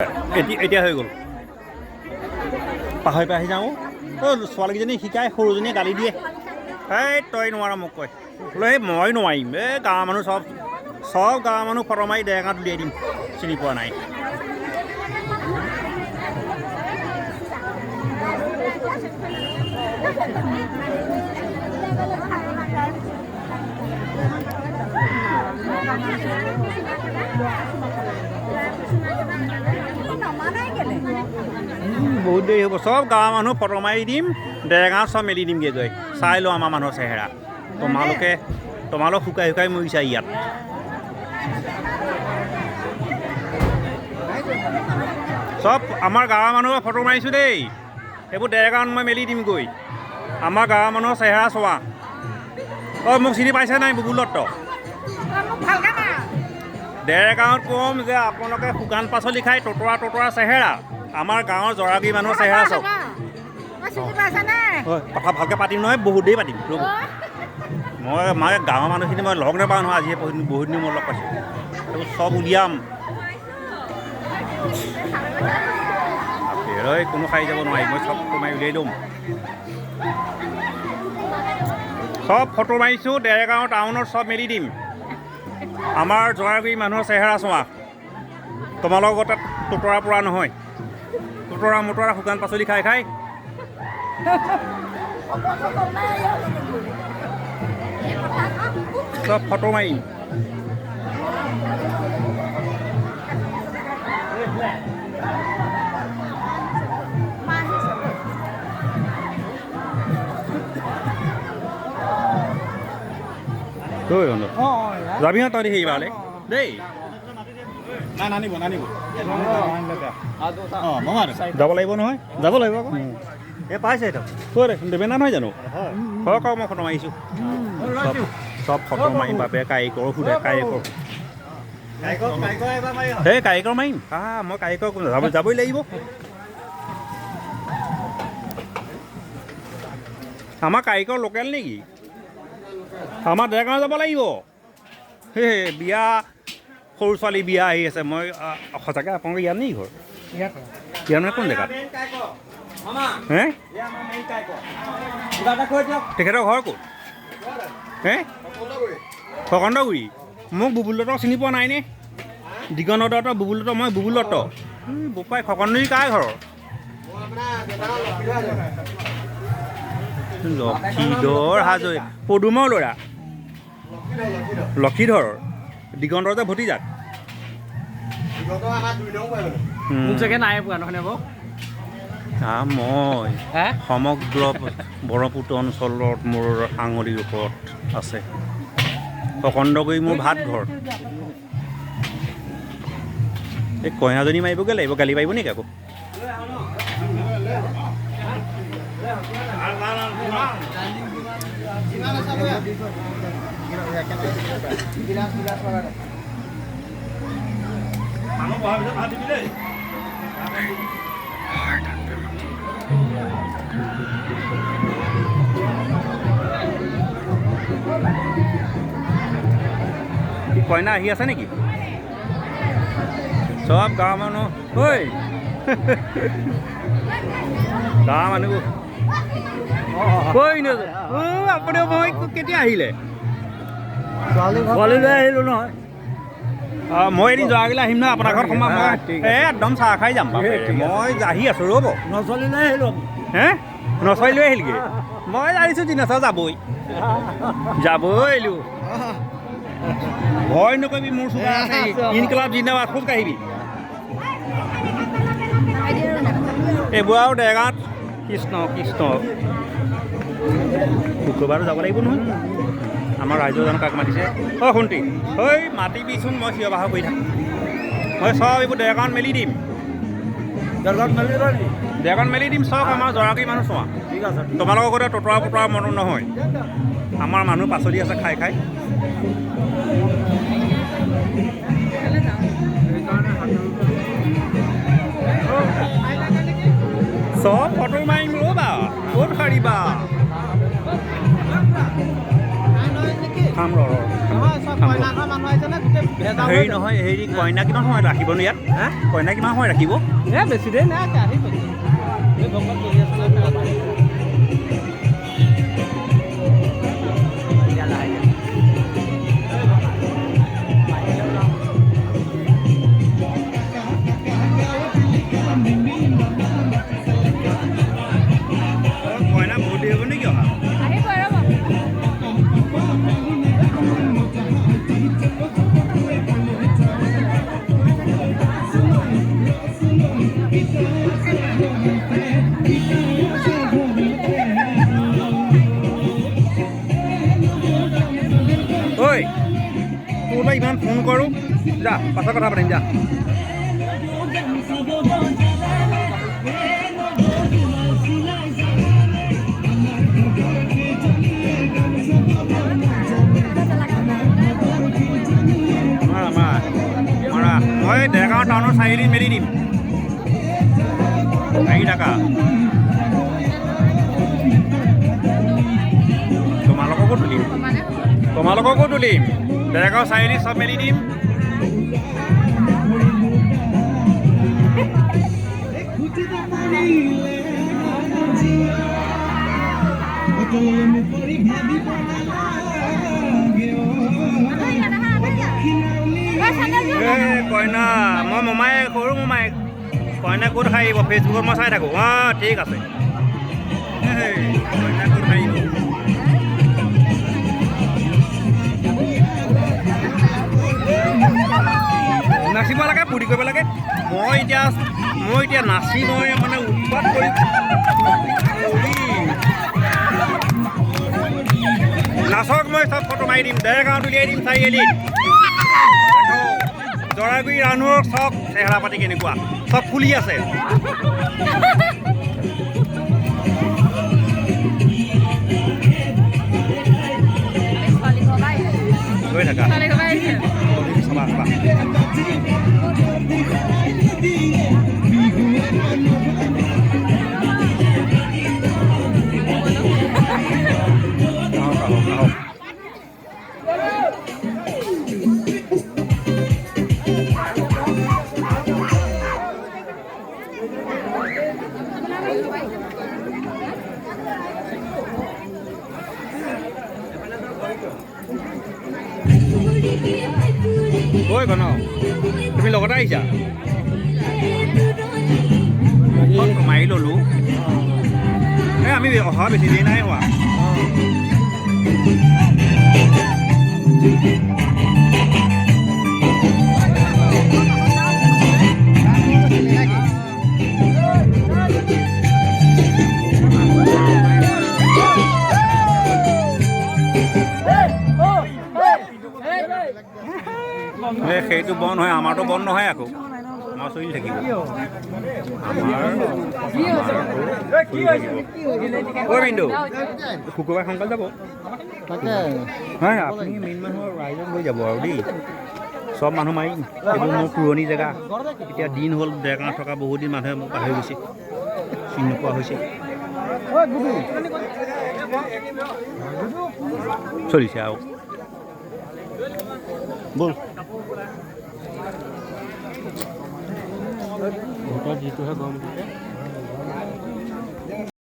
এতিয়া হৈ গ'ল পাহৰি যাওঁ ছোৱালীকেইজনী শিকাই সৰুজনীয়ে গালি দিয়ে এই তই নোৱাৰা মোক কয় বোলে এই মই নোৱাৰিম এই গাঁৱৰ মানুহ চব গাঁৱৰ মানুহ ফটো মাৰি ডেৰগাঁৱত উলিয়াই দিম চিনি পোৱা নাই বহুত দেৰি হ'ব চব গাঁৱৰ মানুহ ফটো মাৰি দিম ডেৰগাঁৱত চব মেলি দিমগৈ গৈ চাই লওঁ আমাৰ মানুহৰ চেহেৰা তোমালোক শুকাই মৰিছা ইয়াত চব আমাৰ গাঁৱৰ মানুহৰ ফটো মাৰিছোঁ দেই এইবোৰ ডেৰগাঁৱত মই মেলি দিমগৈ আমাৰ গাঁৱৰ মানুহৰ চেহেৰা চোৱা মোক চিনি পাইছে নাই বুবুল দত্ত ডেৰগাঁৱত ক'ম যে আপোনালোকে শুকান পাচলি খাই ততৰা চেহেৰা আমাৰ গাঁৱৰ জৰাগী মানুহৰ চেহেৰা চাওক কথা ভালকৈ পাতিম নহয় বহুত দেৰি পাতিম ৰ'ব মই গাঁৱৰ মানুহখিনি মই লগ নাপাওঁ নহয় আজিয়ে বহুত দিন মই লগ পাইছোঁ এইবোৰ চব উলিয়াম কোনো খাই যাব নোৱাৰি মই চব সোমাই উলিয়াই দিম চব ফটো মাৰিছোঁ ডেৰগাঁও টাউনত চব মেলি দিম আমাৰ জৰাগী মানুহৰ চেহেৰা চোৱা তোমালোকৰ তাত ততৰা পৰা নহয় ততৰা শুকান পাচলি খাই চব ফটো মাৰিম যাবি তই দেখি এইবাৰলৈ দেই নানিব যাব লাগিব নহয় যাব লাগিব আকৌ এই পাইছে তই দেবেনা নহয় জানো হয় কওঁ মই ফটো মাৰিছোঁ চব ফটো মাৰিম বাপে কাৰিকৰ সোধে কাৰিকৰ এই কাৰিকৰ মাৰিম মই কাৰিকৰ যাবই লাগিব আমাৰ কাৰিকৰ লোকেল নেকি আমাৰ ডেৰগাঁও যাব লাগিব বিয়া সৰু ছোৱালী বিয়া আহি আছে মই সঁচাকৈ আপোনালোকৰ ইয়াত নেকি ঘৰ ইয়াত মানে কোন জেগাত হে তেখেতৰ ঘৰ ক'ত হে খকন্দগুৰি মোক বুবুল দত্তক চিনি পোৱা নাইনে দিগন্ত দত্ত বুবুল দত্ত মই বুবুল দত্ত বোপাই খকন্দগুৰি কাৰ ঘৰৰ লক্ষীধৰ হাজৰি পদুমৰ ল'ৰা লক্ষীধৰ দিগন্তৰ যে ভতিজাক মই সমগ্ৰ ব্ৰহ্মপুত্ৰ অঞ্চলত মোৰ আঙুলিৰ ওপৰত আছে খকন্দগুৰি মোৰ ভাত ঘৰ এই কইনাজনী মাৰিবগৈ লাগিব গালি পাৰিব নেকি আকৌ কইনা আহি আছে নেকি চব গাঁৱৰ মানুহ ঐ গাঁৱৰ মানুহবোৰ আপুনি মই কেতিয়া আহিলে ছোৱালী লৈ আহিলোঁ নহয় মই এদিন যোৱাগিলা আহিম নহয় আপোনাৰ ঘৰত সোমাম মই একদম চাহ খাই যাম মই আহি আছোঁ ৰ'ব নছোৱালী লৈ আহিলোঁ নছোৱালী লৈ আহিলগৈ মই আহিছোঁ দিনাচাৰ যাবই আহিলোঁ ভয় নকৰিবি মোৰ চুগাৰ আছে ইনকলাব জিন্দাবাদ খোজ কাঢ়িবি এইবোৰ আৰু ডেৰগাঁৱত কৃষ্ণ শুক্ৰবাৰো যাব লাগিব নহয় আমাৰ ৰাইজৰ জানো কাক মাতিছে শুনটি মাতিবিচোন মই চিঞৰ বাখৰ কৰি থাকোঁ মই চব এইবোৰ ডেৰগাঁৱত মেলি দিম ডেৰগাঁৱত মেলি দিম চব আমাৰ জৰাগী মানুহ চোৱা ঠিক আছে তোমালোকৰ ঘৰতে ততৰা মনত নহয় আমাৰ মানুহ পাচলি আছে খাই চব ফটো মাৰিম ৰ'বা ক'ত সাৰিবা খাম ৰ হেৰি নহয় হেৰি কইনা কিমান সময়ত ৰাখিব নো ইয়াত কইনা কিমান সময় ৰাখিব বেছি দেৰি নাই আহি কইনা বহুত দেৰি হ'ব নেকি অহা ঐ তোৰ পৰা ইমান ফোন কৰোঁ যা পাছত কথা পাতিম যা মই ডেৰগাঁও টাউনৰ চাৰিআলিত মেলি দিম 4 টকা তোমালোককো তুলিম ডেৰগাঁও চাৰিআলিত চব মেলি দিম কইনা মই মমায়েক সৰু মমায়েক কইনা ক'ত খাইব ফেচবুকত মই চাই থাকোঁ অঁ ঠিক আছে কইনা ক'ত খাইব নাচিব লাগে ফূৰ্তি কৰিব লাগে মই এতিয়া নাচি মই মানে উৎপাত কৰি নাচক মই চব ফটো মাৰি দিম ডেৰগাঁৱত উলিয়াই দিম চাৰিআলিত জৰাগুৰি ৰানুৰ চব চেহেৰা পাতি কেনেকুৱা চব ফুলি আছে গৈ থাকা চাবা চাবা ঐ গণ তুমি লগতে আহিছা মাৰি ল'লোঁ এই আমি অহা বেছি দেৰি নাই হোৱা সেইটো বন্ধ হয় আমাৰতো বন্ধ নহয় আকৌ আমাৰ চলি থাকিব ঐ বিন্দু শুকুৰবাৰ সোনকালে যাব হয় আপুনি মেইন মানুহৰ ৰাইজক লৈ যাব আৰু দেই চব মানুহ মাৰিম এইবোৰ মোৰ পুৰণি জেগা এতিয়া দিন হ'ল ডেৰগাঁৱত থকা বহুত দিন মানুহে মোক পাহৰি গৈছে চিনি নোপোৱা হৈছে চলিছে আৰু বল ভোটৰ যিটোহে গৰম উঠিছে